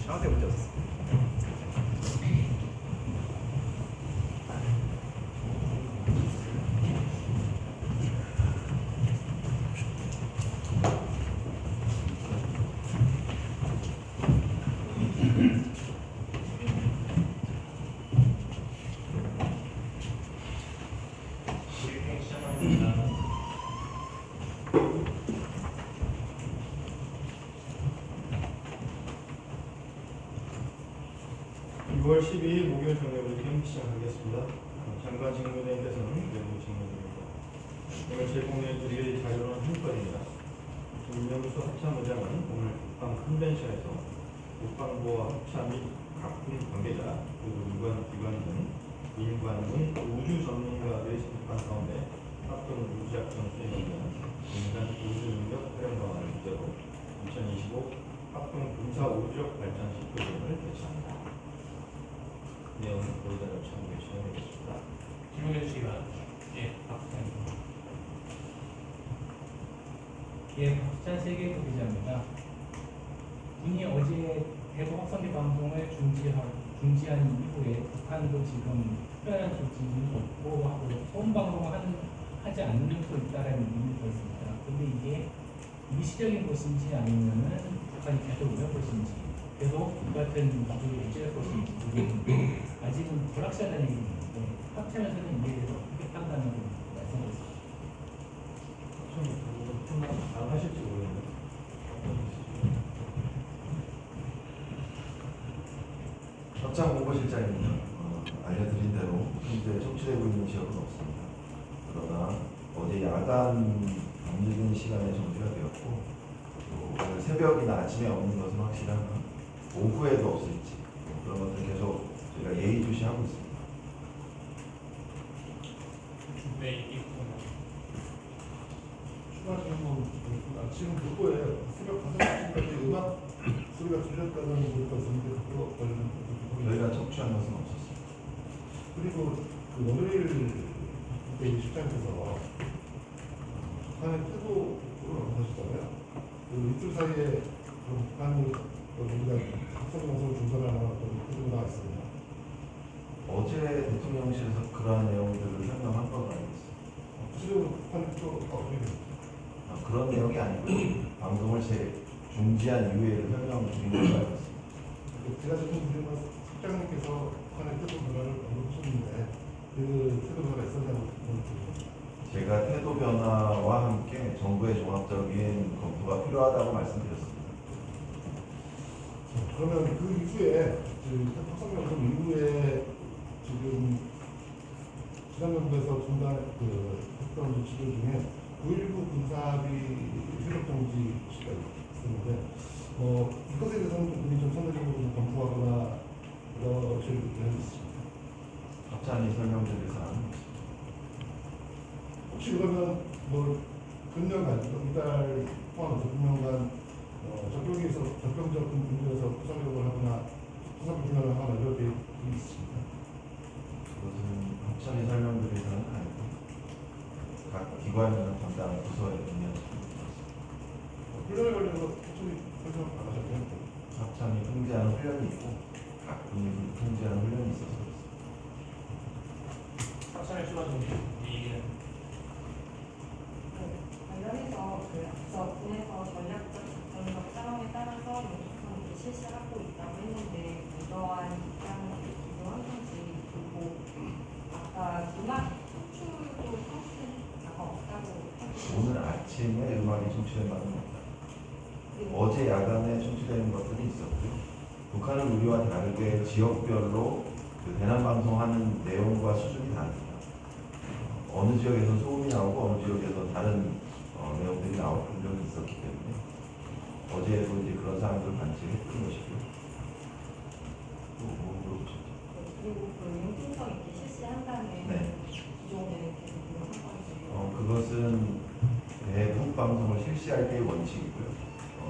아무 때 문제 없었어. 6월 12일 목요일 저녁으로 캠 시작하겠습니다. 잠깐 질문에 대해서는 내부 질문입니다. 오늘 제공해 드릴 자료는 한 건입니다. 김명수 합참의장은 오늘 국방 컨벤션에서 국방부와 합참 및 각군 관계자 그리고 유관 기관 등 민관 및 우주 전문가들이 참석한 가운데 합동 우주작전 수행을 위한 민간 우주능력 활용 방안을 주제로 2025 합동 군사 우주력 발전식 프로그램을 개최합니다. 내용은 보도자료 참고해 주시면 되겠습니다. 질문해 주시기 바랍니다. 예, 박수찬입니다. 예, 박수찬 세계부 기자입니다. 군이 어제 대북 확성기 방송을 중지한 이후에 북한도 지금 특별한 조치는 없고 하고 소음 방송을 하지 않는 또 있다라는 의미가 있습니다. 근데 이게 일시적인 것인지 아니면은 북한이 계속 이럴 것인지 계속 같은 구조를 유지할 것인지 그게 아직은 불확실하다는 얘기인데 합참에서는 이에 대해서 어떻게 판단하고 말씀하셨습니다. 좀 잘 하실지 모르겠는데. 합참 공보실장입니다. 알려드린 대로 현재 촉취되고 있는 지역은 없습니다. 그러나 어제 야간 밤늦은 시간에 정지가 되었고 또 오늘 새벽이나 아침에 없는 것은 확실하나 오후에도 없을지 그런 것들 계속 저희가 예의주시하고 있습니다. 네, 있구나. 추가 질문 지금 그거에 새벽 5시까지 음악 소리가 들렸다는 얘기가 있었는데 그거 관련된 저희가 촉취한 것은 없었습니다. 그리고 그 월요일 그때 실장께서 북한의 태도를 하셨잖아요. 그 이틀 사이에 북한이 우리가 합성방송 중단하는 어떤 태도가 있습니다. 어제 대통령실에서 그러한 내용들을 설명한 거가 아니었습니다. 구체적으로 북한의 태도가 어떻게 됩니까? 그런 내용이 아니고 방송을 중지한 이후에 설명을 드린 걸로 알고 있습니다. 제가 지금 드린 건 실장님께서 북한의 태도 변화를 언급하셨는데 그 태도 변화가 있었냐고 물어보셨습니다. 제가 태도 변화와 함께 정부의 종합적인 검토가 필요하다고 말씀드렸습니다. 그러면 그 이후에 합성명령 이후에 지금 지난 정부에서 중단 했던 조치들 중에 9.19 군사비 효력 정지가 있었는데 이것에 대해서는 우리 좀 선제적으로 좀 검토하거나 그러실 의향이 있습니다. 합참이 설명드릴 사항은 혹시 그러면 금년간 이달 포함해서 금년간 적경적 문제에서 구상력을 하거나 수사부 중단을 하거나 이럴 계획이 있습니다. 그것은 합참이 설명드릴 사항은 아니고 각 기관이나 담당 부서에 의미하십니다. 훈련에 관련해서 확실히 설명 안 하셨나요? 합참이 통제하는 훈련이 있고 각 군이 통제하는 훈련이 있어서 그렇습니다. 박찬일 추가 질문. 이 얘기는 관련해서 앞서 군에서 전략적 작전적 상황에 따라서 연속하게 실시하고 있다고 했는데 이러한 입장이 기존 항상지 그리고 아까 음악 송출도 상승자가 없다고 오늘 아침에 음악이 청취된 바는 없다. 어제 야간에 청취되는 것들이 있었고요. 북한은 우리와 다르게 지역별로 그 대남 방송하는 내용과 수준이 다릅니다. 어느 지역에서 소음이 나오고 어느 지역에서 다른 내용들이 나올 적이 있었기 때문에 어제도 이제 그런 사항들을 관측했던 것이고요. 또 뭐 물어보셨죠? 그리고 그 융통성 있게 실시한다는 네. 기존에 계속 그런 상황이에요. 그것은 대북 방송을 실시할 때의 원칙이고요.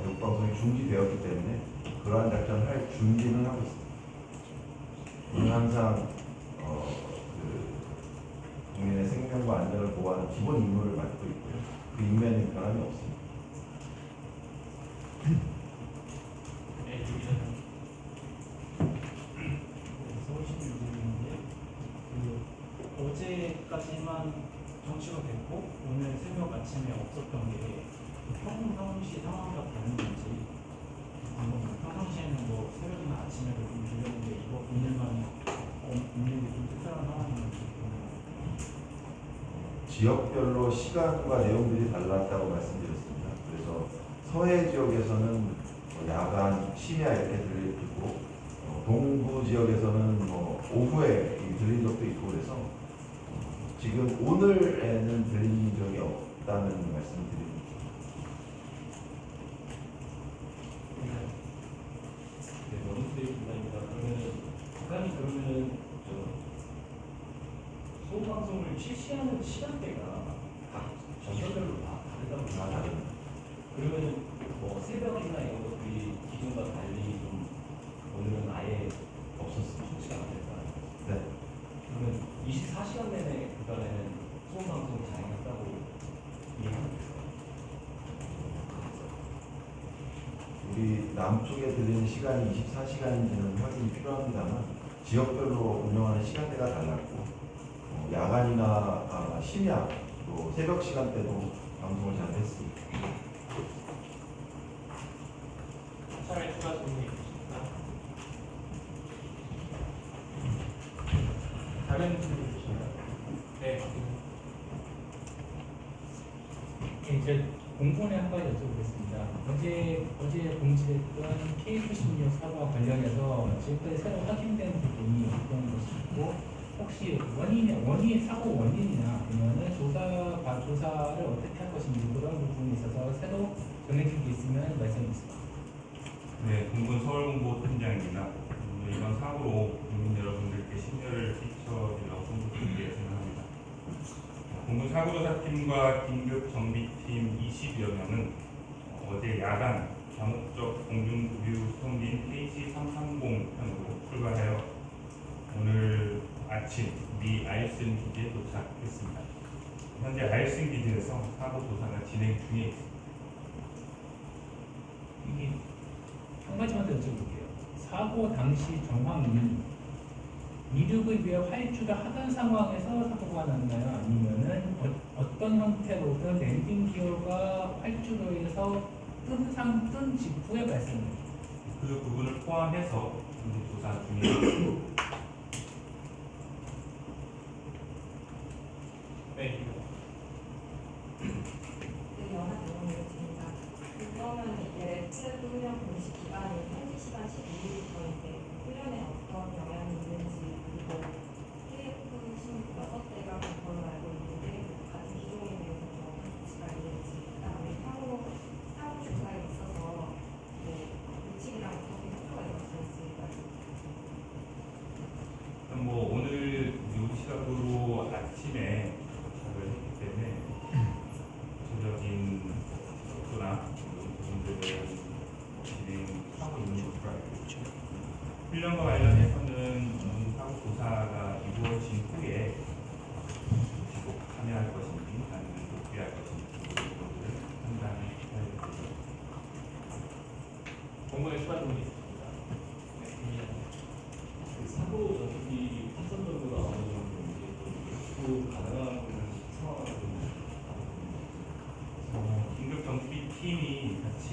대북 방송이 중지되었기 때문에 그러한 작전을 할 준비는 하고 있습니다. 우리는 항상 국민의 생명과 안전을 보호하는 기본 임무를 맡고 있고요. 그 임무에는 변함이 없습니다. 네, 유기자님. 어제까지만 정치가 됐고 오늘 새벽 아침에 없었던 게 평상시 상황과 다른 건지 평상시에는 뭐 새벽이나 아침에도 좀 들렸는데 이거 오늘만 없는 게 좀 특별한 상황인 건지 지역별로 시간과 내용들이 달랐다고 말씀드렸습니다. 그래서 서해 지역에서는 야간, 심야 이렇게 들리고 동부 지역에서는 뭐 오후에 들린 적도 있고 그래서 지금 오늘에는 들린 적이 없다는 말씀을 드립니다. 네, 원투데이 분단입니다. 그러면은 북한이 그러면은 소방송을 실시하는 시간대가 각 전선별로 다 다르다고 다 생각해요. 다릅니다. 그러면은 뭐 새벽이나 이런 것들이 기존과 달리 좀 오늘은 아예 없었으면 조치가 안 될까? 네. 그러면 24시간 내내 그간에는 소방방송을 자행했다고 이해하면 될까요? 우리 남쪽에 들리는 시간이 24시간인지는 확인이 필요합니다만 지역별로 운영하는 시간대가 달랐고 야간이나 심야 또 새벽 시간대도 방송을 잘 했습니다. 차라리 추가 질문이 있으십니까? 다른 질문 있으십니까? 네. 이제 공본에 한 가지 여쭤보겠습니다. 어제 공지됐던 K96 사고와 관련해서 지금까지 새로 확인된 부분이 어떤 것이 있고 혹시 사고 원인이나 아니면은 조사를 어떻게 할 것인지 그런 부분에 있어서 새로 정해진 게 있으면 말씀해 주세요. 네, 공군 서울공보팀장입니다. 이번 사고로 국민 여러분들께 심려를 끼쳐드려 공부드리게 생각합니다. 공군 사고조사팀과 긴급정비팀 20여 명은 어제 야간 다목적 공중급유 수송기인 KC330 편으로 출발하여 오늘 아침 미 알슨 기지에 도착했습니다. 현재 알슨 기지에서 사고 조사가 진행 중에 있습니다. 이게 한 가지만 더 여쭤볼게요. 사고 당시 정황이 이륙을 위해 활주를 하던 상황에서 사고가 났나요? 아니면은 어떤 형태로든 랜딩 기어가 활주로에서 뜬 직후에 발생해요? 그 부분을 포함해서 현재 조사 중에 있습니다. 네. 영화 내용이었습니다. 그러면 이게 랩트 훈련 공식 기간이 1시간 12일부터 이제 훈련에 어떤 영향이 있는지 그리고 KF-16대가 된 걸로 알고 있는데 같은 기종에 대해서 좀 어떤 조치가 있는지 그다음에 사고 조사에 있어서 규칙이랑 어떻게 협조가 이루어질지 뭐 오늘 이 시각으로 아침에 도착을 했기 때문에 구체적인 속도나 이런 부분들을 진행하고 있는 것으로 알고 있죠. 훈련과 관련해서는 사고 조사가 이루어진 후에 지속 참여할 것인지 아니면 복귀할 것인지 이런 부분들을 판단해야 되겠습니다. 공무원의 추가 질문이 있습니다. 네. 그 사고 전기 확산 정도가 어느 정도인지 또 가능한 상황을 좀 긴급 정비팀이 같이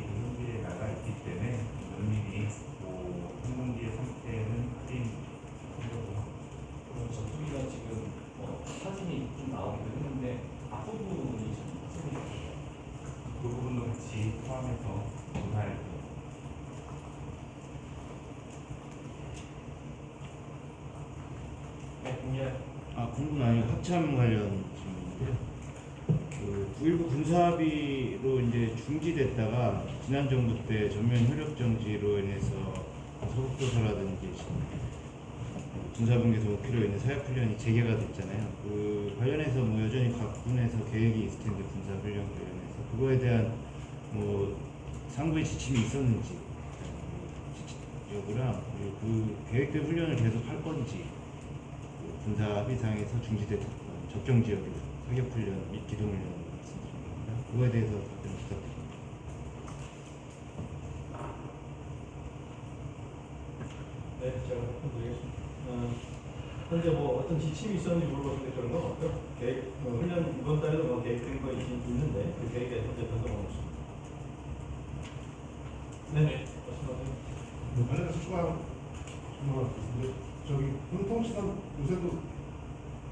현지에 나가 있기 때문에 면밀히 항공기의 상태는 확인하려고 그럼 전투기가 지금 사진이 좀 나오기도 했는데 앞부분이 좀 확산이 됐어요. 그 부분도 같이 포함해서 조사할게요. 네. 공연. 공군 아니고 합참 관련 질문인데요. 그 9.19 군사합의로 이제 중지됐다가 지난 정부 때 전면 효력 정지로 인해서 소속도서라든지 군사분계소 5km에 있는 사역훈련이 재개가 됐잖아요. 그 관련해서 뭐 여전히 각 군에서 계획이 있을 텐데 군사훈련 관련해서 그거에 대한 뭐 상부의 지침이 있었는지 여부랑 그리고 그 계획된 훈련을 계속 할 건지 군사 합의상에서 중지됐던 접경 지역의 사격훈련 및 기동훈련 말씀드립니다. 그거에 대해서 답변 부탁드립니다. 네, 제가 답변드리겠습니다. 현재 뭐 어떤 지침이 있었는지 물어봤는데 그런 건 없죠. 계획, 훈련 이번 달에도 뭐 계획된 거 있는데 그 계획에 현재 변동은 없습니다. 네, 말씀하세요. 관련해서 추가하는 질문을 드리는데 저기 분통시설 요새도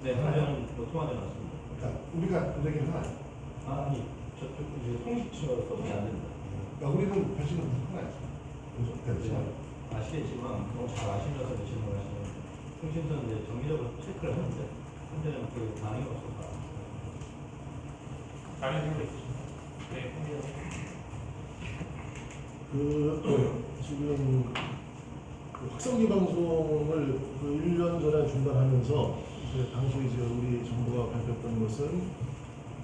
네, 하나는 뭐 통화돼 놨습니다. 그러니까 우리가 되긴 하나요. 아니, 저쪽 이제 통신처가 서울이 안 됩니다. 그러니까 우리는 관심은 하나요. 요즘 그렇지만 아시겠지만 너무 잘 아시면서 질문하시는 통신선 이제 정기적으로 체크를 하는데 현재는 그 반응이 없었다. 다른 생각 있으신가요? 네, 지금 그 확성기 방송을 그 1년 전에 중단하면서 이제 당시 이제 우리 정부가 밝혔던 것은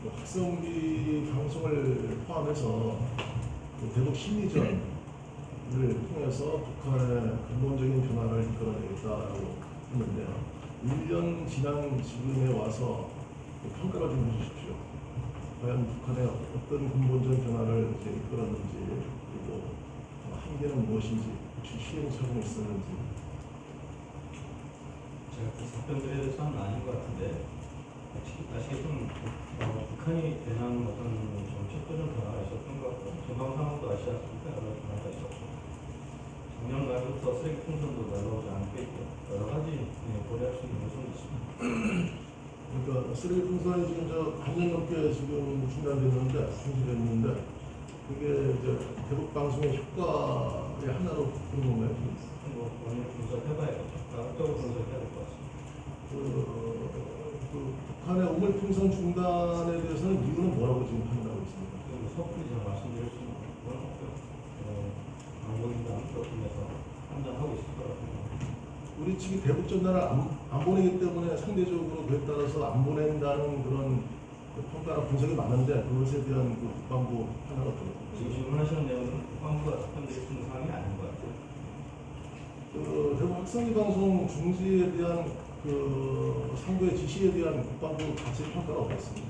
그 확성기 방송을 포함해서 그 대북 심리전을 통해서 북한의 근본적인 변화를 이끌어내겠다라고 했는데요. 1년 지난 지금에 와서 평가를 좀 해주십시오. 과연 북한의 어떤 근본적 변화를 이제 이끌었는지, 그리고 한계는 무엇인지, 혹시 시행착오가 있었는지. 제가 그 답변드려야 될 사안은 아닌 것 같은데 아시겠지만 북한이 대한 어떤 정책적인 변화가 있었던 것 같고 전방 상황도 아시지 않습니까? 여러 변화가 있었고 작년 말부터 쓰레기 풍선도 날라오지 않고 있고 여러 가지 고려할 수 있는 요소가 있습니다. 그러니까 쓰레기 풍선이 지금 저 반년 넘게 지금 중단됐는데, 중지됐는데, 그게 이제 대북 방송의 효과의 하나로 보는 건가요? 뭐 원인 분석해봐야겠죠. 과학적으로 분석해야 될 것 같습니다. 그 북한의 우물풍선 중단에 대해서는 이유는 뭐라고 지금 판단하고 있습니다. 그 섣불리 제가 말씀드릴 수 있는 건 없고요. 방법이나 그걸 통해서 판단하고 있을 거라고 생각합니다. 우리 측이 대북 전단을 안 보내기 때문에 상대적으로 그에 따라서 안 보낸다는 그런 평가나 분석이 많은데, 그것에 대한 그 국방부 판단은 어떻게 지금 질문하시는 내용은 국방부가 답변드릴 수 있는 사항이 아닌 것 같아요. 그 대북 확성기 방송 중지에 대한 그 상부의 지시에 대한 국방부 자체 평가가 어떻습니까?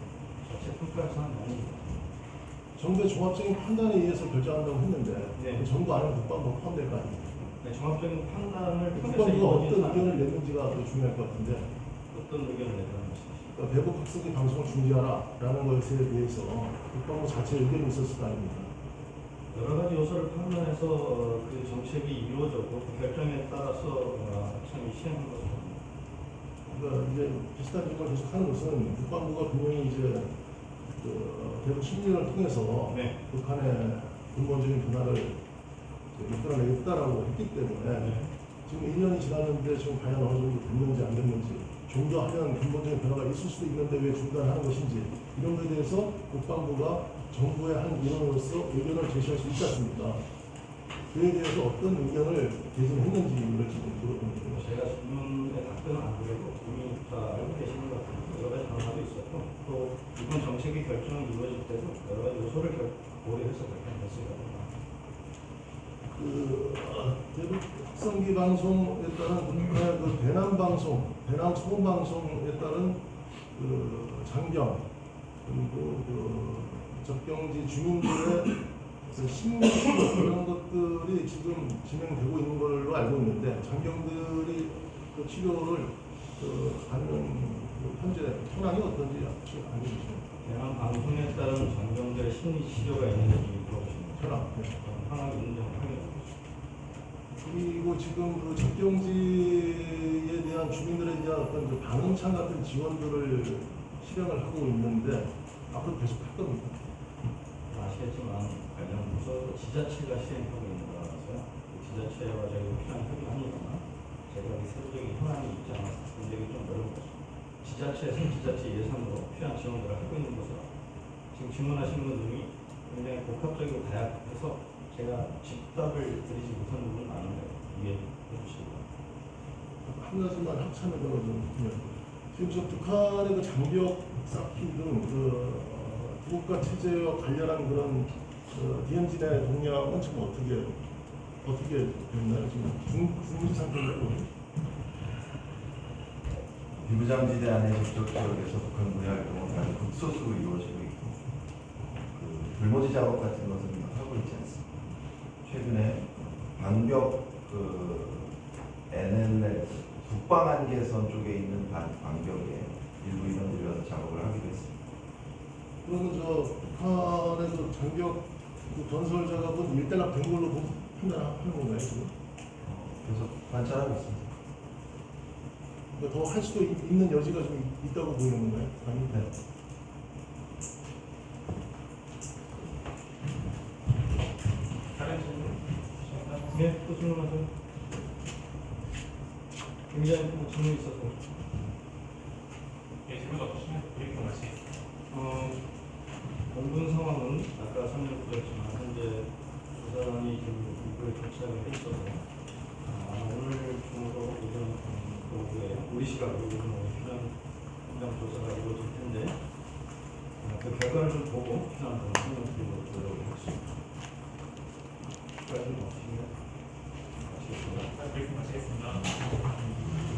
자체 평가할 사항이 아닙니다. 정부의 종합적인 판단에 의해서 결정한다고 했는데, 네. 그 정부 안에 국방부가 포함될 거 아닙니까? 네, 종합적인 판단을 통해서 국방부가 이루어진 어떤 사항, 의견을 내는지가 더 중요할 것 같은데, 어떤 의견을 내라는 것이죠. 그러니까 대북 확성기 방송을 중지하라라는 것에 대해서 국방부 자체 의견이 있었을 거 아닙니까? 여러 가지 요소를 판단해서 그 정책이 이루어졌고 그 결정에 따라서 참 시행한 것입니다. 그러니까 이제 비슷한 질문을 계속 하는 것은 국방부가 분명히 이제 그 대북 심리를 통해서 네. 북한의 근본적인 변화를 이끌어내겠다라고 했기 때문에 네. 지금 1년이 지났는데 지금 과연 어느 정도 됐는지 안 됐는지, 좀 더 하면 근본적인 변화가 있을 수도 있는데 왜 중단하는 것인지, 이런 것에 대해서 국방부가 정부의 한 일원으로서 의견을 제시할 수 있지 않습니까? 그에 대해서 어떤 의견을 제시했는지를 지금 물어보는 제가 질문에 답변을 안 드려도 이미 다 알고 계시는 것 같은데 여러 가지 변화도 있었고 또 이번 정책이 결정이 이루어질 때도 여러 가지 요소를 고려해서 결정됐을 겁니다. 그 대북 확성기 방송에 따른 북한의 그 대남 방송, 대남 소음 방송에 따른 그 장경, 그리고 그 접경지 주민들의 그 심리 이런 것들이 지금 진행되고 있는 걸로 알고 있는데, 장경들이 그 치료를 받는 그 현재 현황이 어떤지 혹시 알고 계십니까? 대한 방송에 따른 장병들의 심리 치료가 있는지 물어보십니다. 현황. 상황이 있는지 확인해 그리고 지금 그 접경지에 대한 주민들에 대한 어떤 그 방음창 같은 지원들을 실행을 하고 있는데 앞으로 계속 할 겁니다. 아시겠지만 관련 부서 지자체가 시행하고 있는 거라서요. 그 지자체와 저희가 필요한 협의합니다만 제가 이 세부적인 현황이 있지 않아서 굉장히 좀 어려운 것입니다. 지자체에서 지자체 예산으로 필요한 지원들을 하고 있는 것으로 지금 질문하시는 분들이 굉장히 복합적이고 다양해서 제가 집답을 드리지 못하는 부분은 많은데 이해해 주시기 바랍니다. 한 가지만 합참을 좀 지금 저 북한의 그 장벽 쌓기 등 그 국가 체제와 관련한 그런 DMZ 내 동향은 지금 어떻게 됐나요? 지금 중지 상태인가요? 비무장지대 안에 접촉 지역에서 북한 군의 활동은 아주 극소수로 이루어지고 있고, 그 불모지 작업 같은 것은 하고 있지 않습니다. 최근에 방벽 그 NLL 북방 한계선 쪽에 있는 반경에 일부 인원들이 와서 작업을 하기로 했습니다. 그러면 저 북한에서 장벽 그 건설 작업은 일단락 된 걸로 판단하는 건가요 지금? 그래서 관찰하고 있습니다. 그러니까 더 할 수도 있는 여지가 좀 있다고 보이는 건가요? 아니, 네. 다른 질문? 네, 또 질문하세요. 굉장히 뭐 질문이 있어서. 예, 질문 없으시면 브리핑 마치겠습니다. 원군 상황은 아까 설명드렸지만 현재 조사단이 지금 이걸 도착을 해 있어서 오늘 중으로 오전 오후에 우리 시각으로 오전 오후에 현장 조사가 이루어질 텐데 그 결과를 좀 보고 현황을 설명드리도록 노력하겠습니다. 추가 질문 없으시면 마치겠습니다. 브리핑 마치겠습니다.